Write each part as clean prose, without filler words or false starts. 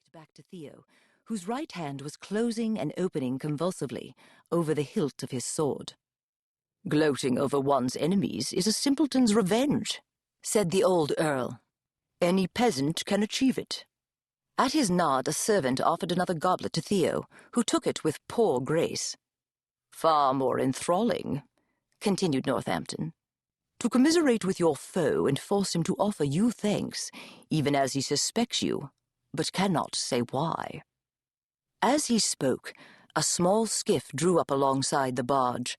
flicked back to Theo, whose right hand was closing and opening convulsively over the hilt of his sword. "Gloating over one's enemies is a simpleton's revenge," said the old earl. "Any peasant can achieve it." At his nod, a servant offered another goblet to Theo, who took it with poor grace. "Far more enthralling," continued Northampton, "to commiserate with your foe and force him to offer you thanks, even as he suspects you, but cannot say why." As he spoke, a small skiff drew up alongside the barge.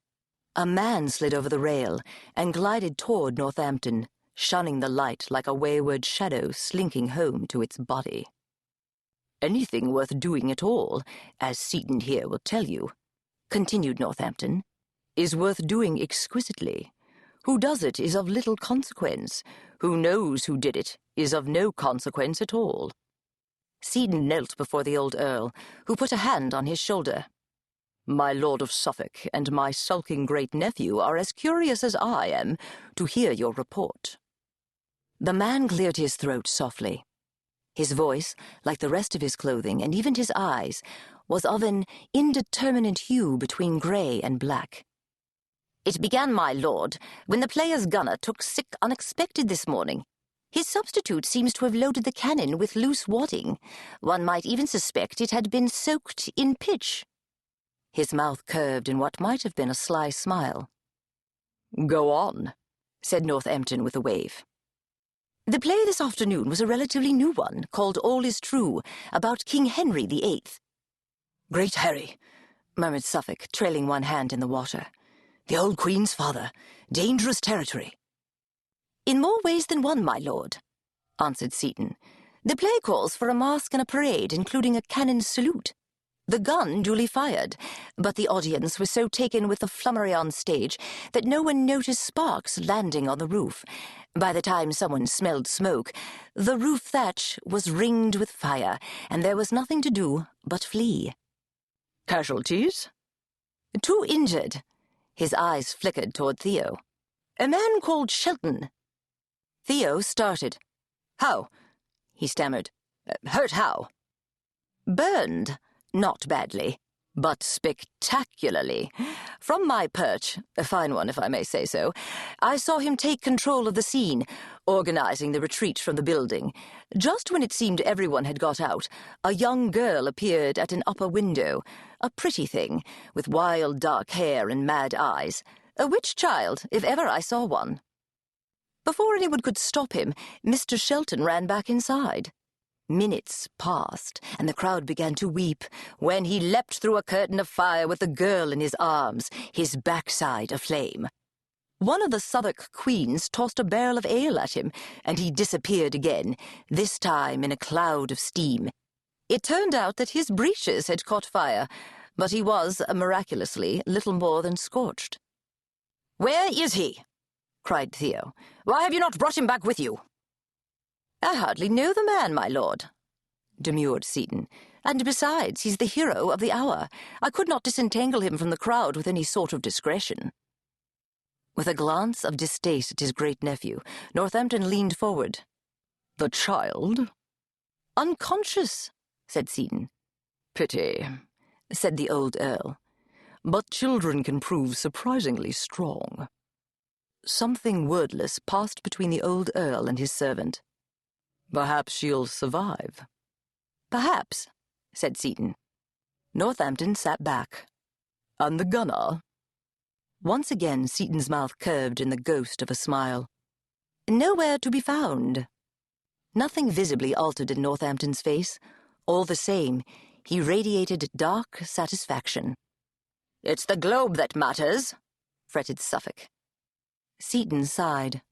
A man slid over the rail and glided toward Northampton, shunning the light like a wayward shadow slinking home to its body. "Anything worth doing at all, as Seaton here will tell you," continued Northampton, "is worth doing exquisitely. Who does it is of little consequence. Who knows who did it is of no consequence at all." Seaton knelt before the old earl, who put a hand on his shoulder. "My Lord of Suffolk and my sulking great-nephew are as curious as I am to hear your report." The man cleared his throat softly. His voice, like the rest of his clothing, and even his eyes, was of an indeterminate hue between grey and black. "It began, my lord, when the player's gunner took sick unexpected this morning. His substitute seems to have loaded the cannon with loose wadding. One might even suspect it had been soaked in pitch." His mouth curved in what might have been a sly smile. "Go on," said Northampton with a wave. "The play this afternoon was a relatively new one, called All is True, about King Henry VIII. "Great Harry," murmured Suffolk, trailing one hand in the water. "The old Queen's father. Dangerous territory." "In more ways than one, my lord," answered Seaton. "The play calls for a masque and a parade, including a cannon salute. The gun duly fired, but the audience was so taken with the flummery on stage that no one noticed sparks landing on the roof. By the time someone smelled smoke, the roof thatch was ringed with fire, and there was nothing to do but flee." "Casualties?" "2 injured." His eyes flickered toward Theo. "A man called Shelton." Theo started. "How?" he stammered. "Hurt how?" "Burned. Not badly, but spectacularly. From my perch, a fine one if I may say so, I saw him take control of the scene, organizing the retreat from the building. Just when it seemed everyone had got out, a young girl appeared at an upper window, a pretty thing, with wild dark hair and mad eyes. A witch child, if ever I saw one. Before anyone could stop him, Mr. Shelton ran back inside. Minutes passed, and the crowd began to weep, when he leapt through a curtain of fire with the girl in his arms, his backside aflame. One of the Southwark queens tossed a barrel of ale at him, and he disappeared again, this time in a cloud of steam. It turned out that his breeches had caught fire, but he was, miraculously, little more than scorched. "Where is he?" cried Theo. "Why have you not brought him back with you?" "I hardly know the man, my lord," demurred Seaton. "And besides, he's the hero of the hour. I could not disentangle him from the crowd with any sort of discretion." With a glance of distaste at his great-nephew, Northampton leaned forward. "The child?" "Unconscious," said Seaton. "Pity," said the old earl. "But children can prove surprisingly strong." Something wordless passed between the old earl and his servant. "Perhaps she'll survive." "Perhaps," said Seaton. Northampton sat back. "And the gunner?" Once again Seaton's mouth curved in the ghost of a smile. "Nowhere to be found." Nothing visibly altered in Northampton's face. All the same, he radiated dark satisfaction. "It's the globe that matters," fretted Suffolk. Seaton sighed.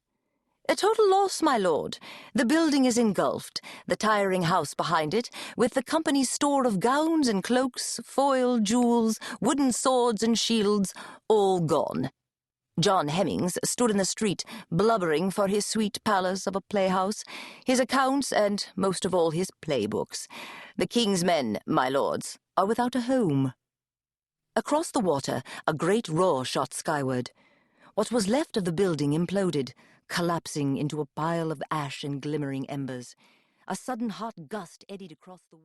"A total loss, my lord. The building is engulfed, the tiring house behind it, with the company's store of gowns and cloaks, foil, jewels, wooden swords and shields, all gone. John Hemmings stood in the street, blubbering for his sweet palace of a playhouse, his accounts, and, most of all, his playbooks. The king's men, my lords, are without a home." Across the water, a great roar shot skyward. What was left of the building imploded, collapsing into a pile of ash and glimmering embers. A sudden hot gust eddied across the